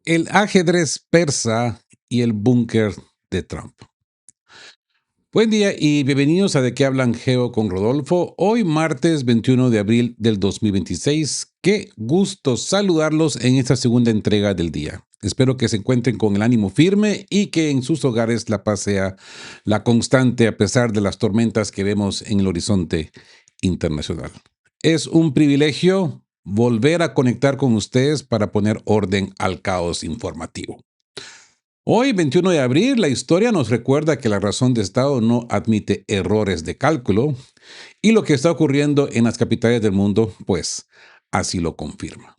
El ajedrez persa y el búnker de Trump. Buen día y bienvenidos a De qué hablan Geo con Rodolfo. Hoy martes 21 de abril del 2026. Qué gusto saludarlos en esta segunda entrega del día. Espero que se encuentren con el ánimo firme y que en sus hogares la paz sea la constante a pesar de las tormentas que vemos en el horizonte internacional. Es un privilegio volver a conectar con ustedes para poner orden al caos informativo. Hoy, 21 de abril, la historia nos recuerda que la razón de Estado no admite errores de cálculo y lo que está ocurriendo en las capitales del mundo, pues, así lo confirma.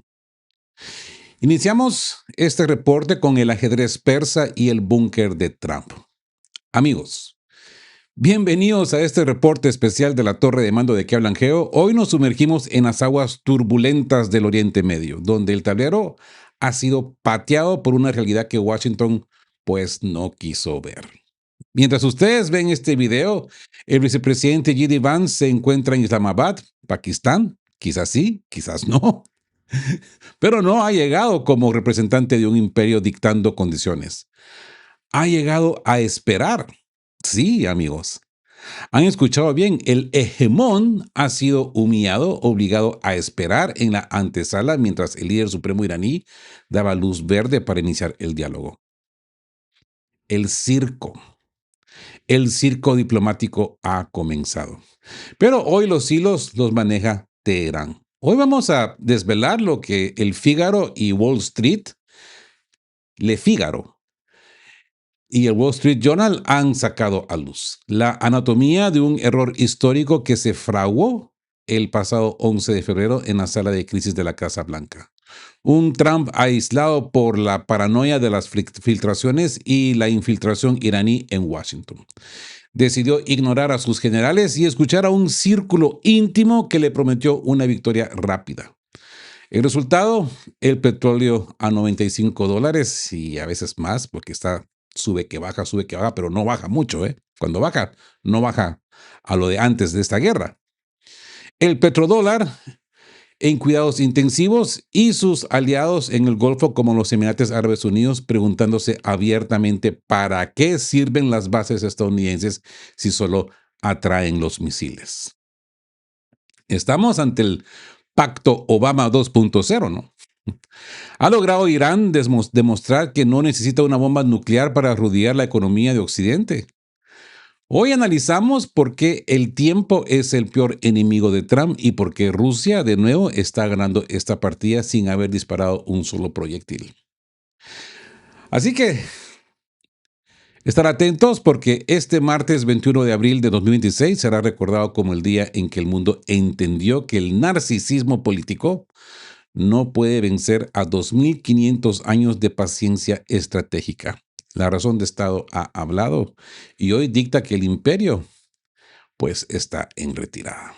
Iniciamos este reporte con el ajedrez persa y el búnker de Trump. Amigos, bienvenidos a este reporte especial de la torre de mando de que hablan Geo. Hoy nos sumergimos en las aguas turbulentas del Oriente Medio, donde el tablero ha sido pateado por una realidad que Washington pues no quiso ver. Mientras ustedes ven este video, el vicepresidente J.D. Vance se encuentra en Islamabad, Pakistán. Quizás sí, quizás no. Pero no ha llegado como representante de un imperio dictando condiciones. Ha llegado a esperar. Sí, amigos. Han escuchado bien, el hegemón ha sido humillado, obligado a esperar en la antesala mientras el líder supremo iraní daba luz verde para iniciar el diálogo. El circo. El circo diplomático ha comenzado. Pero hoy los hilos los maneja Teherán. Hoy vamos a desvelar lo que el Figaro y Wall Street, Le Figaro y el Wall Street Journal han sacado a luz. La anatomía de un error histórico que se fraguó el pasado 11 de febrero en la sala de crisis de la Casa Blanca. Un Trump aislado por la paranoia de las filtraciones y la infiltración iraní en Washington. Decidió ignorar a sus generales y escuchar a un círculo íntimo que le prometió una victoria rápida. El resultado, el petróleo a $95 y a veces más, porque está sube que baja, pero no baja mucho, ¿eh? Cuando baja, no baja a lo de antes de esta guerra. El petrodólar en cuidados intensivos y sus aliados en el Golfo como los Emiratos Árabes Unidos preguntándose abiertamente para qué sirven las bases estadounidenses si solo atraen los misiles. Estamos ante el Pacto Obama 2.0, ¿no? Ha logrado Irán demostrar que no necesita una bomba nuclear para rodear la economía de Occidente. Hoy analizamos por qué el tiempo es el peor enemigo de Trump y por qué Rusia de nuevo está ganando esta partida sin haber disparado un solo proyectil. Así que estar atentos porque este martes 21 de abril de 2026 será recordado como el día en que el mundo entendió que el narcisismo político no puede vencer a 2500 años de paciencia estratégica. La razón de Estado ha hablado y hoy dicta que el imperio pues está en retirada.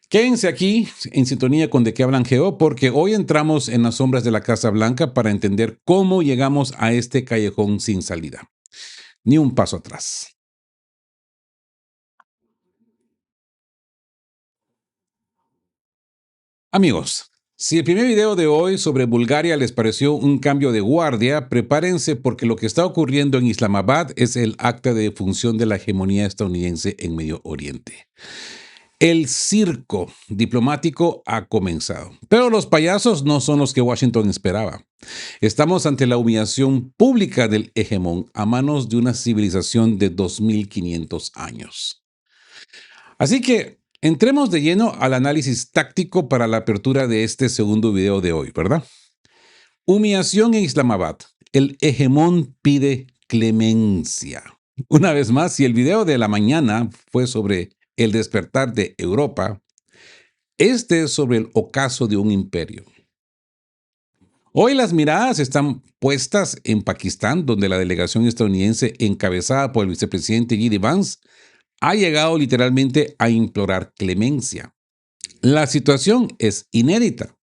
Quédense aquí en sintonía con De qué hablan Geo, porque hoy entramos en las sombras de la Casa Blanca para entender cómo llegamos a este callejón sin salida. Ni un paso atrás. Amigos, si el primer video de hoy sobre Bulgaria les pareció un cambio de guardia, prepárense porque lo que está ocurriendo en Islamabad es el acta de defunción de la hegemonía estadounidense en Medio Oriente. El circo diplomático ha comenzado, pero los payasos no son los que Washington esperaba. Estamos ante la humillación pública del hegemón a manos de una civilización de 2500 años. Así que entremos de lleno al análisis táctico para la apertura de este segundo video de hoy, ¿verdad? Humillación en Islamabad. El hegemón pide clemencia. Una vez más, si el video de la mañana fue sobre el despertar de Europa, este es sobre el ocaso de un imperio. Hoy las miradas están puestas en Pakistán, donde la delegación estadounidense encabezada por el vicepresidente J.D. Vance ha llegado literalmente a implorar clemencia. La situación es inédita.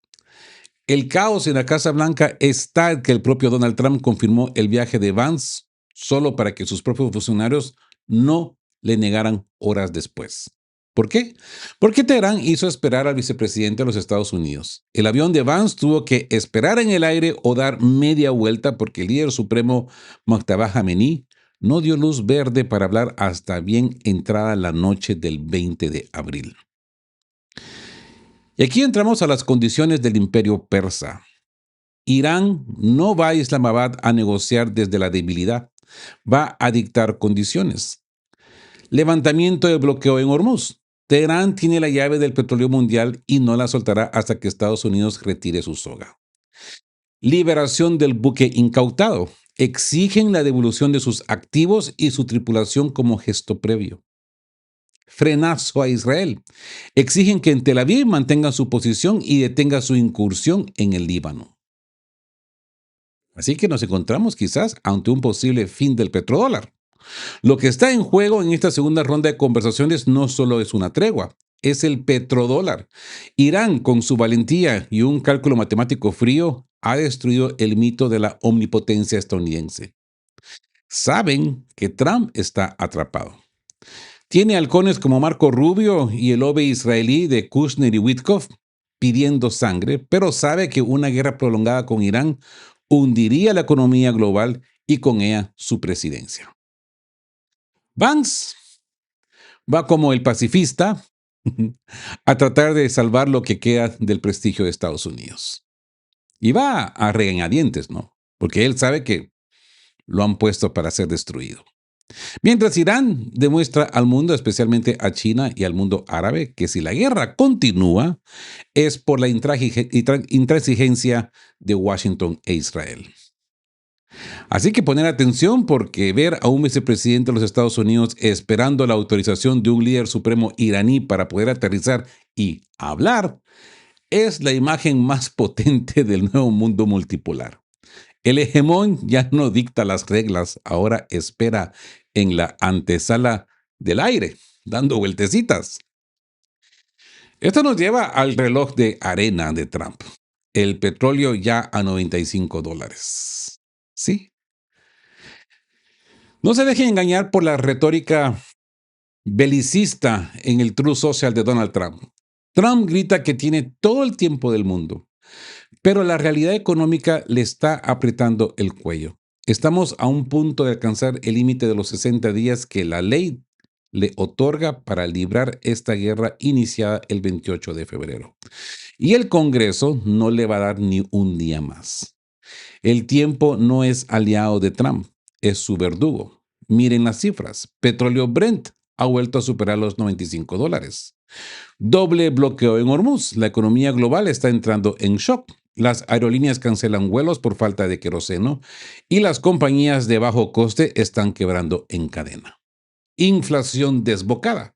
El caos en la Casa Blanca es tal que el propio Donald Trump confirmó el viaje de Vance solo para que sus propios funcionarios no le negaran horas después. ¿Por qué? Porque Teherán hizo esperar al vicepresidente de los Estados Unidos. El avión de Vance tuvo que esperar en el aire o dar media vuelta porque el líder supremo Mojtaba Khamenei no dio luz verde para hablar hasta bien entrada la noche del 20 de abril. Y aquí entramos a las condiciones del imperio persa. Irán no va a Islamabad a negociar desde la debilidad, va a dictar condiciones. Levantamiento de bloqueo en Hormuz. Teherán tiene la llave del petróleo mundial y no la soltará hasta que Estados Unidos retire su soga. Liberación del buque incautado. Exigen la devolución de sus activos y su tripulación como gesto previo. Frenazo a Israel. Exigen que en Tel Aviv mantenga su posición y detenga su incursión en el Líbano. Así que nos encontramos quizás ante un posible fin del petrodólar. Lo que está en juego en esta segunda ronda de conversaciones no solo es una tregua, es el petrodólar. Irán, con su valentía y un cálculo matemático frío, ha destruido el mito de la omnipotencia estadounidense. Saben que Trump está atrapado. Tiene halcones como Marco Rubio y el OBE israelí de Kushner y Witkoff pidiendo sangre, pero sabe que una guerra prolongada con Irán hundiría la economía global y con ella su presidencia. Vance va como el pacifista a tratar de salvar lo que queda del prestigio de Estados Unidos. Y va a regañadientes, ¿no? Porque él sabe que lo han puesto para ser destruido. Mientras Irán demuestra al mundo, especialmente a China y al mundo árabe, que si la guerra continúa es por la intransigencia de Washington e Israel. Así que poner atención porque ver a un vicepresidente de los Estados Unidos esperando la autorización de un líder supremo iraní para poder aterrizar y hablar es la imagen más potente del nuevo mundo multipolar. El hegemón ya no dicta las reglas, ahora espera en la antesala del aire, dando vueltecitas. Esto nos lleva al reloj de arena de Trump. El petróleo ya a $95. ¿Sí? No se dejen engañar por la retórica belicista en el True Social de Donald Trump. Trump grita que tiene todo el tiempo del mundo, pero la realidad económica le está apretando el cuello. Estamos a un punto de alcanzar el límite de los 60 días que la ley le otorga para librar esta guerra iniciada el 28 de febrero. Y el Congreso no le va a dar ni un día más. El tiempo no es aliado de Trump, es su verdugo. Miren las cifras. Petróleo Brent ha vuelto a superar los $95. Doble bloqueo en Hormuz. La economía global está entrando en shock. Las aerolíneas cancelan vuelos por falta de queroseno y las compañías de bajo coste están quebrando en cadena. Inflación desbocada.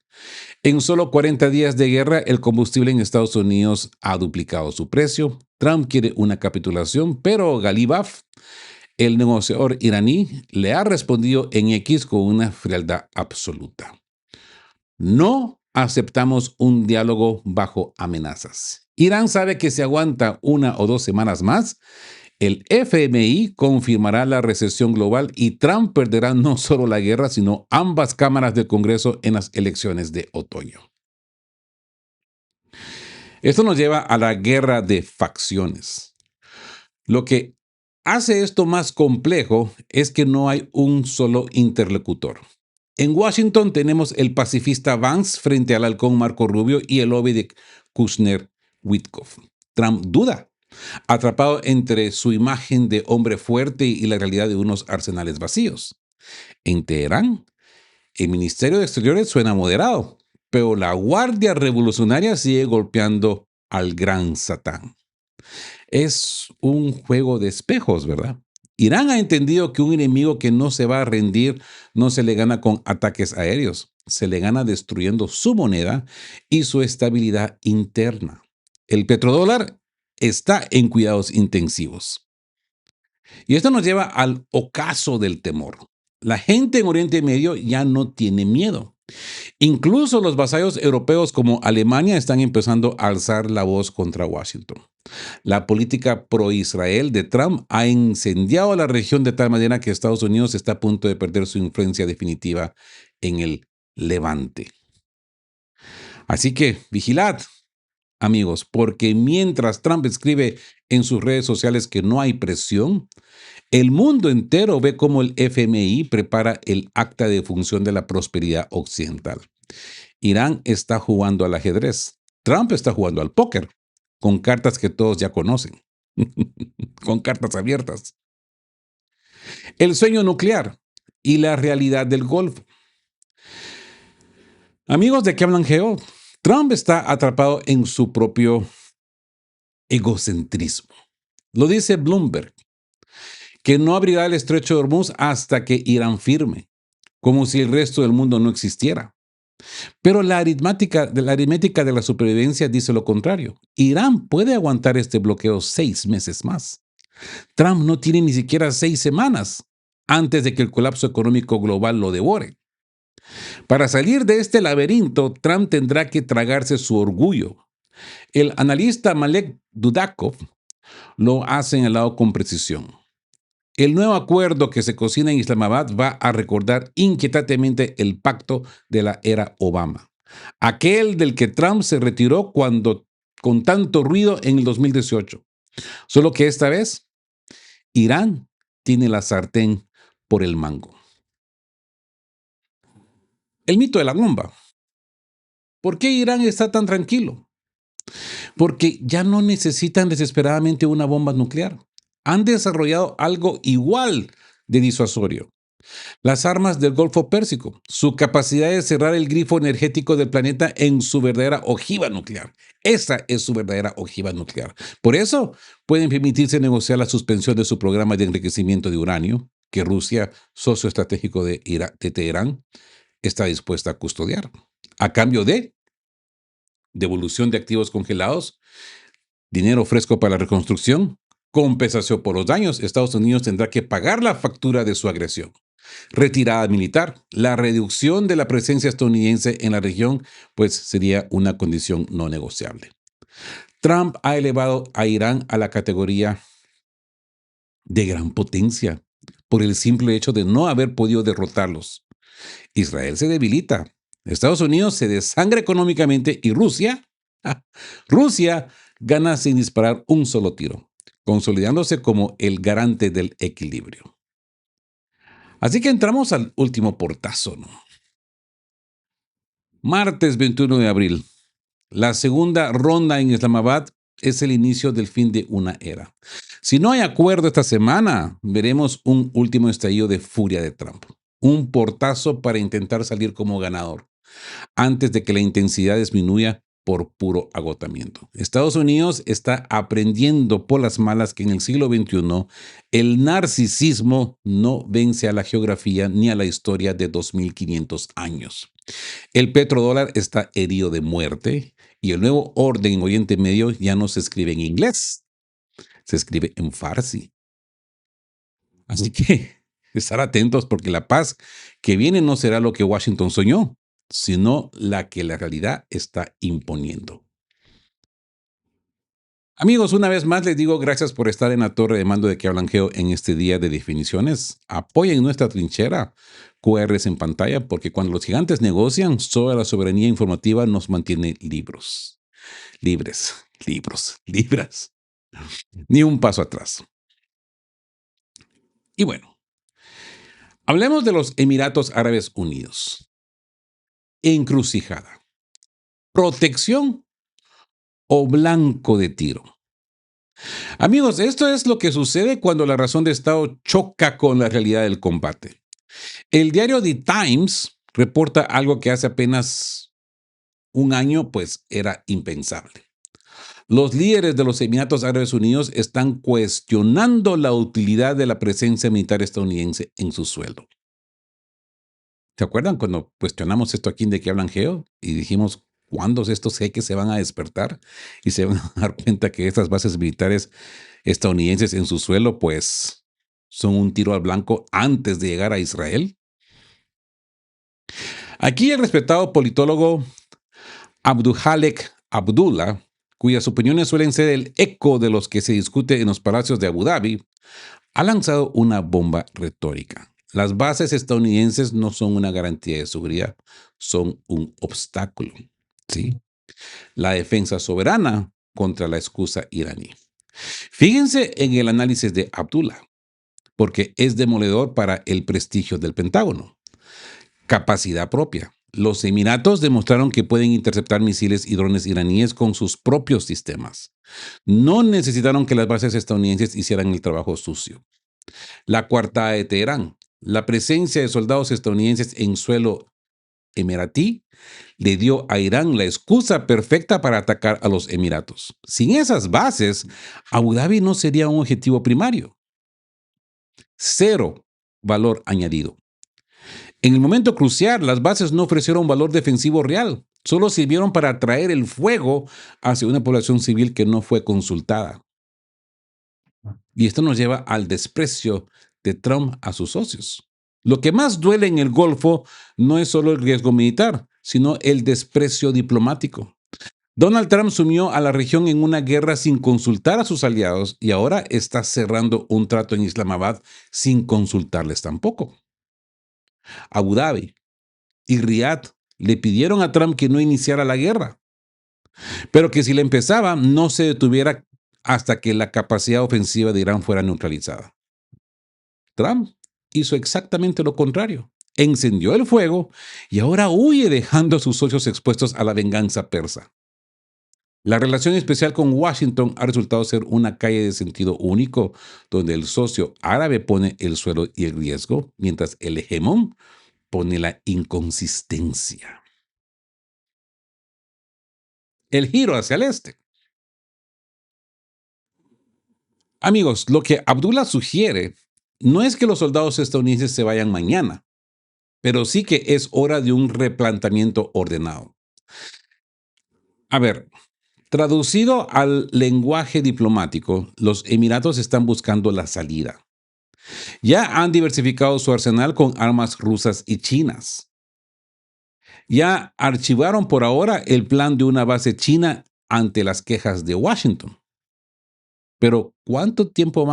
En solo 40 días de guerra, el combustible en Estados Unidos ha duplicado su precio. Trump quiere una capitulación, pero Galibaf, el negociador iraní, le ha respondido en X con una frialdad absoluta. No aceptamos un diálogo bajo amenazas. Irán sabe que si aguanta 1 o 2 semanas más, el FMI confirmará la recesión global y Trump perderá no solo la guerra, sino ambas cámaras del Congreso en las elecciones de otoño. Esto nos lleva a la guerra de facciones. Lo que hace esto más complejo es que no hay un solo interlocutor. En Washington tenemos el pacifista Vance frente al halcón Marco Rubio y el lobby de Kushner Witkoff. Trump duda, atrapado entre su imagen de hombre fuerte y la realidad de unos arsenales vacíos. En Teherán, el Ministerio de Exteriores suena moderado, pero la Guardia Revolucionaria sigue golpeando al gran Satán. Es un juego de espejos, ¿verdad? Irán ha entendido que un enemigo que no se va a rendir no se le gana con ataques aéreos, se le gana destruyendo su moneda y su estabilidad interna. El petrodólar está en cuidados intensivos. Y esto nos lleva al ocaso del temor. La gente en Oriente Medio ya no tiene miedo. Incluso los vasallos europeos como Alemania están empezando a alzar la voz contra Washington. La política pro-Israel de Trump ha incendiado la región de tal manera que Estados Unidos está a punto de perder su influencia definitiva en el Levante. Así que vigilad, amigos, porque mientras Trump escribe en sus redes sociales que no hay presión, el mundo entero ve cómo el FMI prepara el acta de función de la prosperidad occidental. Irán está jugando al ajedrez. Trump está jugando al póker, con cartas que todos ya conocen, con cartas abiertas. El sueño nuclear y la realidad del Golfo. Amigos de qué hablan Geo, Trump está atrapado en su propio egocentrismo. Lo dice Bloomberg, que no abrirá el estrecho de Hormuz hasta que Irán firme, como si el resto del mundo no existiera. Pero la aritmética de la supervivencia dice lo contrario. Irán puede aguantar este bloqueo 6 meses más. Trump no tiene ni siquiera 6 semanas antes de que el colapso económico global lo devore. Para salir de este laberinto, Trump tendrá que tragarse su orgullo. El analista Malek Dudakov lo ha señalado con precisión. El nuevo acuerdo que se cocina en Islamabad va a recordar inquietantemente el pacto de la era Obama, aquel del que Trump se retiró con tanto ruido en el 2018. Solo que esta vez, Irán tiene la sartén por el mango. El mito de la bomba. ¿Por qué Irán está tan tranquilo? Porque ya no necesitan desesperadamente una bomba nuclear. Han desarrollado algo igual de disuasorio. Las armas del Golfo Pérsico, su capacidad de cerrar el grifo energético del planeta en su verdadera ojiva nuclear. Esa es su verdadera ojiva nuclear. Por eso pueden permitirse negociar la suspensión de su programa de enriquecimiento de uranio, que Rusia, socio estratégico de Teherán, está dispuesta a custodiar, a cambio de devolución de activos congelados, dinero fresco para la reconstrucción, compensación por los daños. Estados Unidos tendrá que pagar la factura de su agresión. Retirada militar, la reducción de la presencia estadounidense en la región, pues sería una condición no negociable. Trump ha elevado a Irán a la categoría de gran potencia por el simple hecho de no haber podido derrotarlos. Israel se debilita, Estados Unidos se desangra económicamente y Rusia gana sin disparar un solo tiro, consolidándose como el garante del equilibrio. Así que entramos al último portazo, ¿no? Martes 21 de abril. La segunda ronda en Islamabad es el inicio del fin de una era. Si no hay acuerdo esta semana, veremos un último estallido de furia de Trump. Un portazo para intentar salir como ganador, antes de que la intensidad disminuya por puro agotamiento. Estados Unidos está aprendiendo por las malas que en el siglo XXI el narcisismo no vence a la geografía ni a la historia de 2500 años. El petrodólar está herido de muerte y el nuevo orden en Oriente Medio ya no se escribe en inglés, se escribe en farsi. Así que estar atentos porque la paz que viene no será lo que Washington soñó, sino la que la realidad está imponiendo. Amigos, una vez más les digo gracias por estar en la torre de mando de que hablan Geo en este día de definiciones. Apoyen nuestra trinchera, QRs en pantalla, porque cuando los gigantes negocian, solo la soberanía informativa nos mantiene libres. Ni un paso atrás. Y bueno, hablemos de los Emiratos Árabes Unidos. Encrucijada. Protección o blanco de tiro. Amigos, esto es lo que sucede cuando la razón de Estado choca con la realidad del combate. El diario The Times reporta algo que hace apenas un año pues era impensable. Los líderes de los Emiratos Árabes Unidos están cuestionando la utilidad de la presencia militar estadounidense en su suelo. ¿Se acuerdan cuando cuestionamos esto aquí en De qué hablan Geo? Y dijimos, ¿cuándo estos jeques se van a despertar? Y se van a dar cuenta que estas bases militares estadounidenses en su suelo, pues, son un tiro al blanco antes de llegar a Israel. Aquí el respetado politólogo Abduhalek Abdullah, cuyas opiniones suelen ser el eco de los que se discute en los palacios de Abu Dhabi, ha lanzado una bomba retórica. Las bases estadounidenses no son una garantía de seguridad, son un obstáculo. Sí, la defensa soberana contra la excusa iraní. Fíjense en el análisis de Abdullah, porque es demoledor para el prestigio del Pentágono. Capacidad propia. Los Emiratos demostraron que pueden interceptar misiles y drones iraníes con sus propios sistemas. No necesitaron que las bases estadounidenses hicieran el trabajo sucio. La coartada de Teherán. La presencia de soldados estadounidenses en suelo emiratí le dio a Irán la excusa perfecta para atacar a los Emiratos. Sin esas bases, Abu Dhabi no sería un objetivo primario. Cero valor añadido. En el momento crucial, las bases no ofrecieron valor defensivo real, solo sirvieron para atraer el fuego hacia una población civil que no fue consultada. Y esto nos lleva al desprecio de Trump a sus socios. Lo que más duele en el Golfo no es solo el riesgo militar, sino el desprecio diplomático. Donald Trump sumió a la región en una guerra sin consultar a sus aliados y ahora está cerrando un trato en Islamabad sin consultarles tampoco. Abu Dhabi y Riad le pidieron a Trump que no iniciara la guerra, pero que si la empezaba no se detuviera hasta que la capacidad ofensiva de Irán fuera neutralizada. Trump hizo exactamente lo contrario. Encendió el fuego y ahora huye dejando a sus socios expuestos a la venganza persa. La relación especial con Washington ha resultado ser una calle de sentido único, donde el socio árabe pone el suelo y el riesgo, mientras el hegemón pone la inconsistencia. El giro hacia el este. Amigos, lo que Abdullah sugiere no es que los soldados estadounidenses se vayan mañana, pero sí que es hora de un replanteamiento ordenado. A ver, traducido al lenguaje diplomático, los Emiratos están buscando la salida. Ya han diversificado su arsenal con armas rusas y chinas. Ya archivaron por ahora el plan de una base china ante las quejas de Washington. Pero ¿cuánto tiempo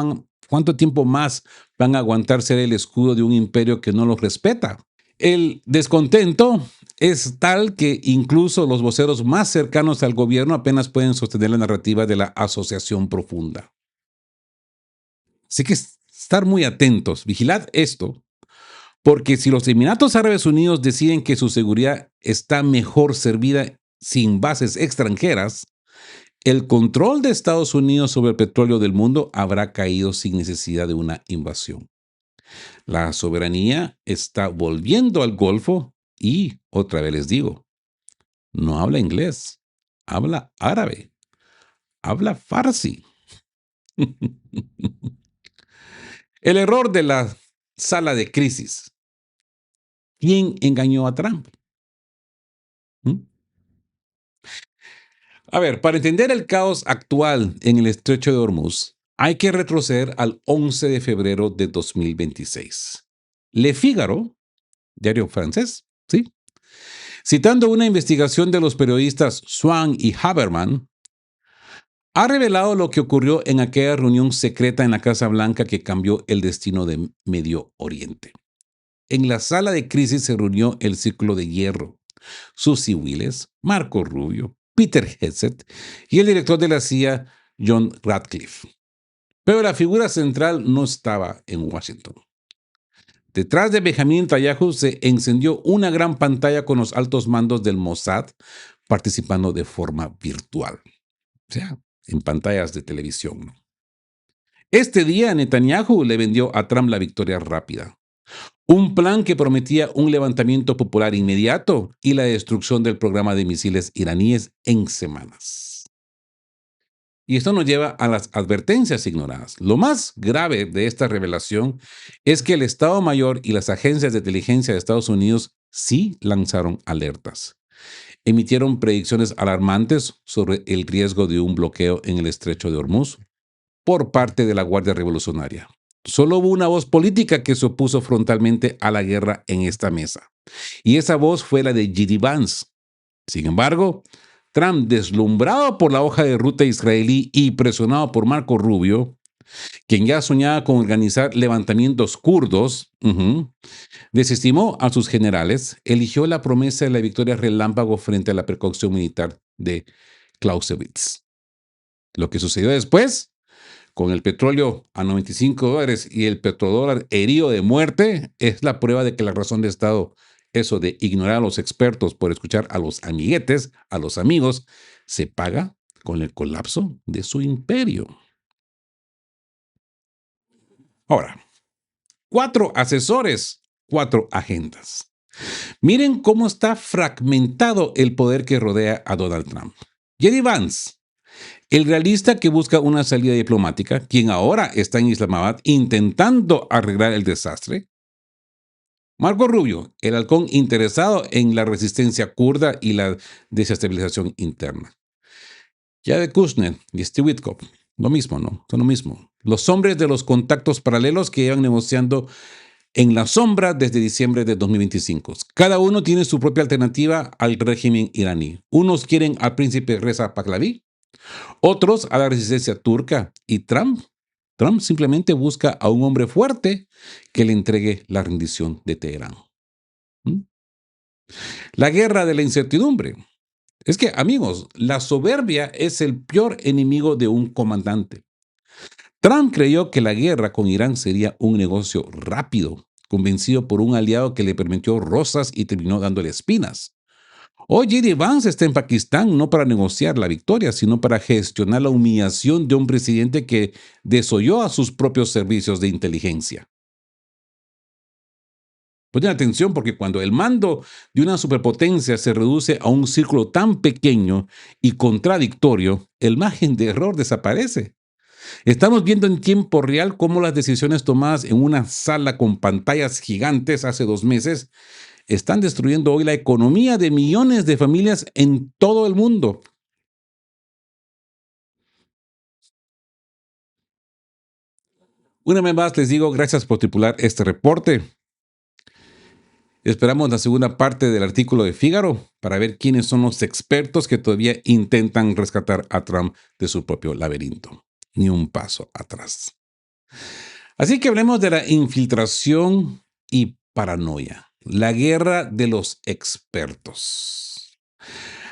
más van a aguantar ser el escudo de un imperio que no los respeta? El descontento es tal que incluso los voceros más cercanos al gobierno apenas pueden sostener la narrativa de la asociación profunda. Así que estar muy atentos, vigilad esto, porque si los Emiratos Árabes Unidos deciden que su seguridad está mejor servida sin bases extranjeras, el control de Estados Unidos sobre el petróleo del mundo habrá caído sin necesidad de una invasión. La soberanía está volviendo al Golfo y, otra vez les digo, no habla inglés, habla árabe, habla farsi. El error de la sala de crisis. ¿Quién engañó a Trump? ¿Mm? A ver, para entender el caos actual en el estrecho de Hormuz, hay que retroceder al 11 de febrero de 2026. Le Figaro, diario francés, ¿sí?, citando una investigación de los periodistas Swan y Haberman, ha revelado lo que ocurrió en aquella reunión secreta en la Casa Blanca que cambió el destino de Medio Oriente. En la sala de crisis se reunió el Círculo de Hierro, Susie Wiles, Marco Rubio, Peter Hegseth y el director de la CIA, John Ratcliffe. Pero la figura central no estaba en Washington. Detrás de Benjamin Netanyahu se encendió una gran pantalla con los altos mandos del Mossad participando de forma virtual, o sea, en pantallas de televisión, ¿no? Este día Netanyahu le vendió a Trump la victoria rápida. Un plan que prometía un levantamiento popular inmediato y la destrucción del programa de misiles iraníes en semanas. Y esto nos lleva a las advertencias ignoradas. Lo más grave de esta revelación es que el Estado Mayor y las agencias de inteligencia de Estados Unidos sí lanzaron alertas. Emitieron predicciones alarmantes sobre el riesgo de un bloqueo en el estrecho de Hormuz por parte de la Guardia Revolucionaria. Solo hubo una voz política que se opuso frontalmente a la guerra en esta mesa. Y esa voz fue la de J.D. Vance. Sin embargo, Trump, deslumbrado por la hoja de ruta israelí y presionado por Marco Rubio, quien ya soñaba con organizar levantamientos kurdos, desestimó a sus generales, eligió la promesa de la victoria relámpago frente a la precaución militar de Clausewitz. Lo que sucedió después, con el petróleo a $95 y el petrodólar herido de muerte, es la prueba de que la razón de Estado, eso de ignorar a los expertos por escuchar a los amiguetes, a los amigos, se paga con el colapso de su imperio. Ahora, 4 asesores, 4 agendas. Miren cómo está fragmentado el poder que rodea a Donald Trump. J.D. Vance, el realista que busca una salida diplomática, quien ahora está en Islamabad intentando arreglar el desastre. Marco Rubio, el halcón interesado en la resistencia kurda y la desestabilización interna. Jared Kushner y Steve Witkoff, lo mismo, ¿no? Son lo mismo. Los hombres de los contactos paralelos que llevan negociando en la sombra desde diciembre de 2025. Cada uno tiene su propia alternativa al régimen iraní. Unos quieren al príncipe Reza Pahlavi, otros a la resistencia turca. ¿Y Trump? Trump simplemente busca a un hombre fuerte que le entregue la rendición de Teherán. ¿Mm? La guerra de la incertidumbre. Es que, amigos, la soberbia es el peor enemigo de un comandante. Trump creyó que la guerra con Irán sería un negocio rápido, convencido por un aliado que le permitió rosas y terminó dándole espinas. Hoy J.D. Vance está en Pakistán no para negociar la victoria, sino para gestionar la humillación de un presidente que desoyó a sus propios servicios de inteligencia. Ponen atención porque cuando el mando de una superpotencia se reduce a un círculo tan pequeño y contradictorio, el margen de error desaparece. Estamos viendo en tiempo real cómo las decisiones tomadas en una sala con pantallas gigantes hace 2 meses están destruyendo hoy la economía de millones de familias en todo el mundo. Una vez más les digo gracias por tripular este reporte. Esperamos la segunda parte del artículo de Fígaro para ver quiénes son los expertos que todavía intentan rescatar a Trump de su propio laberinto. Ni un paso atrás. Así que hablemos de la infiltración y paranoia. La guerra de los expertos.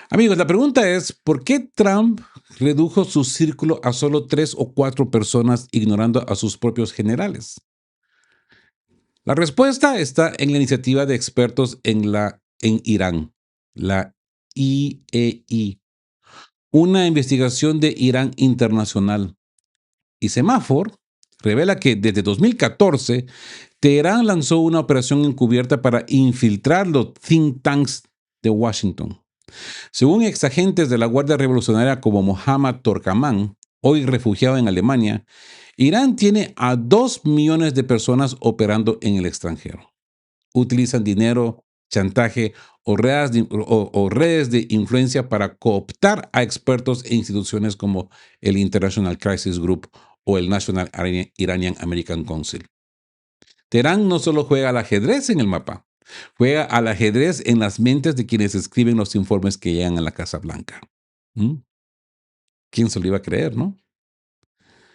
Amigos, la pregunta es, ¿por qué Trump redujo su círculo a solo 3 o 4 personas ignorando a sus propios generales? La respuesta está en la iniciativa de expertos en Irán, la IEI, una investigación de Irán internacional. Y Semáfor revela que desde 2014, Teherán lanzó una operación encubierta para infiltrar los think tanks de Washington. Según exagentes de la Guardia Revolucionaria como Mohammad Torkamán, hoy refugiado en Alemania, Irán tiene a 2 millones de personas operando en el extranjero. Utilizan dinero, chantaje o redes de influencia para cooptar a expertos e instituciones como el International Crisis Group o el National Iranian American Council. Teherán no solo juega al ajedrez en el mapa, juega al ajedrez en las mentes de quienes escriben los informes que llegan a la Casa Blanca. ¿Mm? ¿Quién se lo iba a creer, no?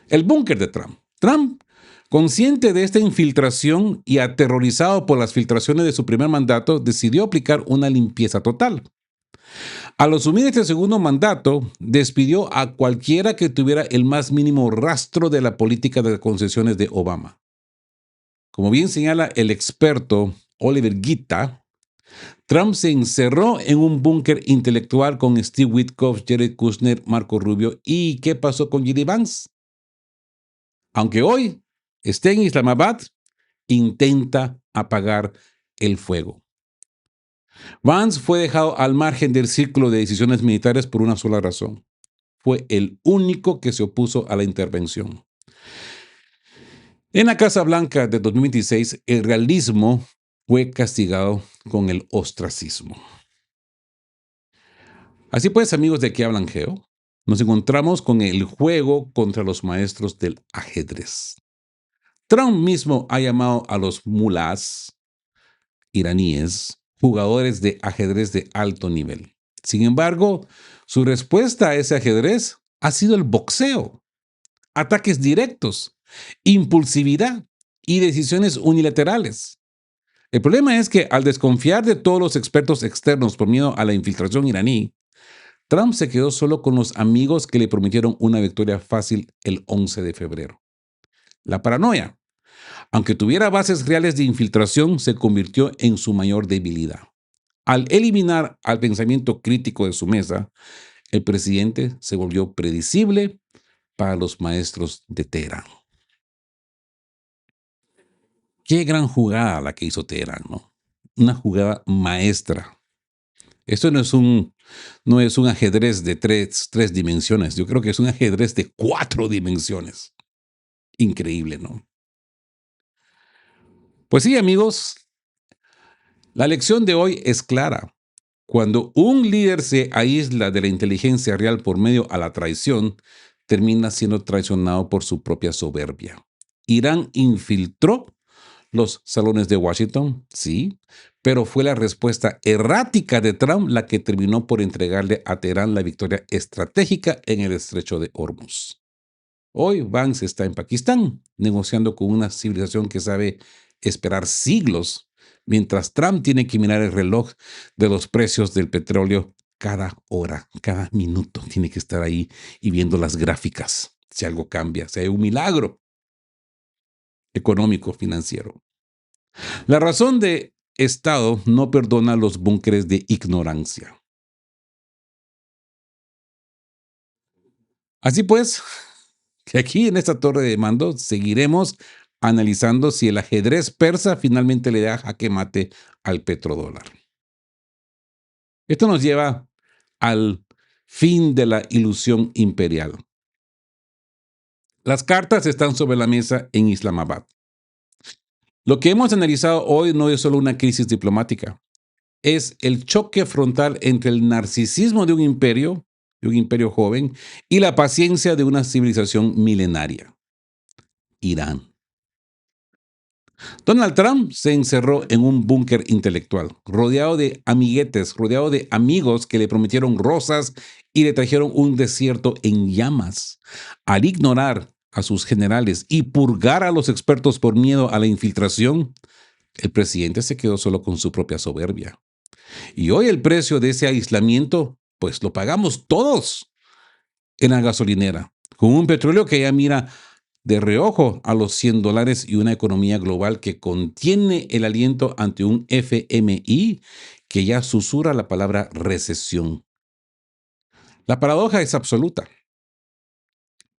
El búnker de Trump. Trump, consciente de esta infiltración y aterrorizado por las filtraciones de su primer mandato, decidió aplicar una limpieza total. Al asumir este segundo mandato, despidió a cualquiera que tuviera el más mínimo rastro de la política de concesiones de Obama. Como bien señala el experto Oliver Gitta, Trump se encerró en un búnker intelectual con Steve Witkoff, Jared Kushner, Marco Rubio. ¿Y qué pasó con J.D. Vance? Aunque hoy esté en Islamabad, intenta apagar el fuego. Vance fue dejado al margen del círculo de decisiones militares por una sola razón. Fue el único que se opuso a la intervención. En la Casa Blanca de 2026, el realismo fue castigado con el ostracismo. Así pues, amigos de Qué hablan Geo, nos encontramos con el juego contra los maestros del ajedrez. Trump mismo ha llamado a los mulás iraníes jugadores de ajedrez de alto nivel. Sin embargo, su respuesta a ese ajedrez ha sido el boxeo. ataques directos, impulsividad y decisiones unilaterales. El problema es que al desconfiar de todos los expertos externos por miedo a la infiltración iraní, Trump se quedó solo con los amigos que le prometieron una victoria fácil el 11 de febrero. La paranoia, aunque tuviera bases reales de infiltración, se convirtió en su mayor debilidad. Al eliminar al pensamiento crítico de su mesa, el presidente se volvió predecible para los maestros de Teherán. Qué gran jugada la que hizo Teherán, ¿no? Una jugada maestra. Esto no es un ajedrez de tres dimensiones. Yo creo que es un ajedrez de 4 dimensiones. Increíble, ¿no? Pues sí, amigos, la lección de hoy es clara. Cuando un líder se aísla de la inteligencia real por medio a la traición, termina siendo traicionado por su propia soberbia. Irán infiltró los salones de Washington, sí, pero fue la respuesta errática de Trump la que terminó por entregarle a Teherán la victoria estratégica en el estrecho de Hormuz. Hoy Vance está en Pakistán, negociando con una civilización que sabe esperar siglos, mientras Trump tiene que mirar el reloj de los precios del petróleo cada hora, cada minuto. Tiene que estar ahí y viendo las gráficas. Si algo cambia, si hay un milagro económico, financiero. La razón de Estado no perdona los búnkeres de ignorancia. Así pues, que aquí en esta torre de mando seguiremos analizando si el ajedrez persa finalmente le da jaque mate al petrodólar. Esto nos lleva al fin de la ilusión imperial. Las cartas están sobre la mesa en Islamabad. Lo que hemos analizado hoy no es solo una crisis diplomática, es el choque frontal entre el narcisismo de un imperio joven, y la paciencia de una civilización milenaria, Irán. Donald Trump se encerró en un búnker intelectual, rodeado de amiguetes, rodeado de amigos que le prometieron rosas y le trajeron un desierto en llamas. Al ignorar a sus generales y purgar a los expertos por miedo a la infiltración, el presidente se quedó solo con su propia soberbia. Y hoy el precio de ese aislamiento, pues lo pagamos todos en la gasolinera, con un petróleo que ya mira de reojo a los $100 y una economía global que contiene el aliento ante un FMI que ya susurra la palabra recesión. La paradoja es absoluta.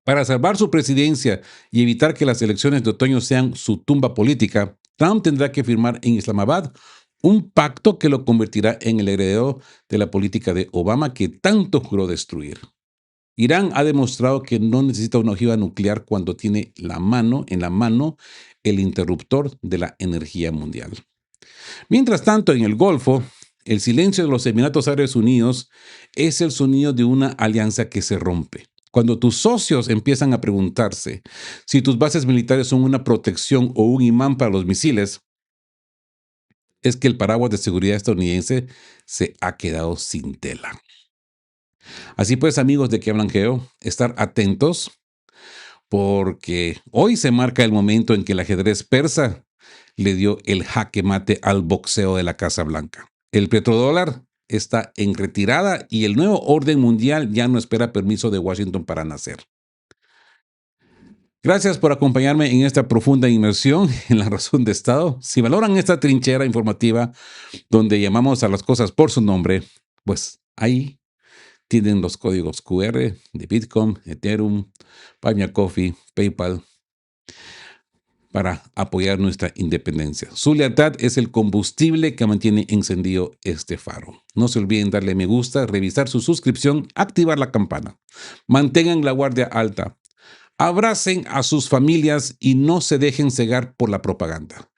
Para salvar su presidencia y evitar que las elecciones de otoño sean su tumba política, Trump tendrá que firmar en Islamabad un pacto que lo convertirá en el heredero de la política de Obama que tanto juró destruir. Irán ha demostrado que no necesita una ojiva nuclear cuando tiene en la mano el interruptor de la energía mundial. Mientras tanto, en el Golfo, el silencio de los Emiratos Árabes Unidos es el sonido de una alianza que se rompe. Cuando tus socios empiezan a preguntarse si tus bases militares son una protección o un imán para los misiles, es que el paraguas de seguridad estadounidense se ha quedado sin tela. Así pues, amigos de Que Hablan Geo, estar atentos porque hoy se marca el momento en que el ajedrez persa le dio el jaque mate al boxeo de la Casa Blanca. El petrodólar está en retirada y el nuevo orden mundial ya no espera permiso de Washington para nacer. Gracias por acompañarme en esta profunda inmersión en la razón de Estado. Si valoran esta trinchera informativa donde llamamos a las cosas por su nombre, pues ahí tienen los códigos QR de Bitcoin, Ethereum, Buy Me a Coffee, PayPal, para apoyar nuestra independencia. Su lealtad es el combustible que mantiene encendido este faro. No se olviden darle me gusta, revisar su suscripción, activar la campana. Mantengan la guardia alta. Abracen a sus familias y no se dejen cegar por la propaganda.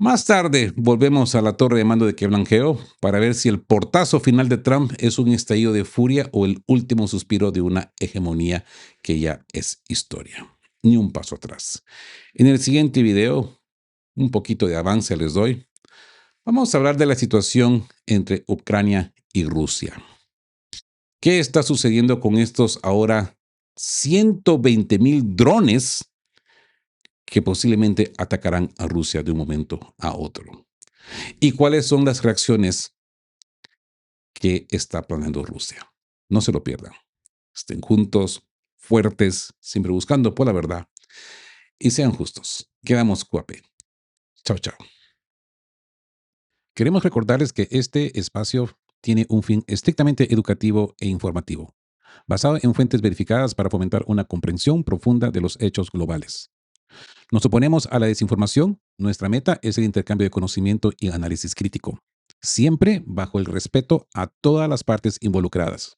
Más tarde volvemos a la torre de mando de Que Hablan Geo para ver si el portazo final de Trump es un estallido de furia o el último suspiro de una hegemonía que ya es historia. Ni un paso atrás. En el siguiente video, un poquito de avance les doy. Vamos a hablar de la situación entre Ucrania y Rusia. ¿Qué está sucediendo con estos ahora 120,000 drones que posiblemente atacarán a Rusia de un momento a otro. ¿Y cuáles son las reacciones que está planeando Rusia? No se lo pierdan. Estén juntos, fuertes, siempre buscando por la verdad y sean justos. Quedamos cuape. Chao, chao. Queremos recordarles que este espacio tiene un fin estrictamente educativo e informativo, basado en fuentes verificadas para fomentar una comprensión profunda de los hechos globales. Nos oponemos a la desinformación. Nuestra meta es el intercambio de conocimiento y análisis crítico, siempre bajo el respeto a todas las partes involucradas.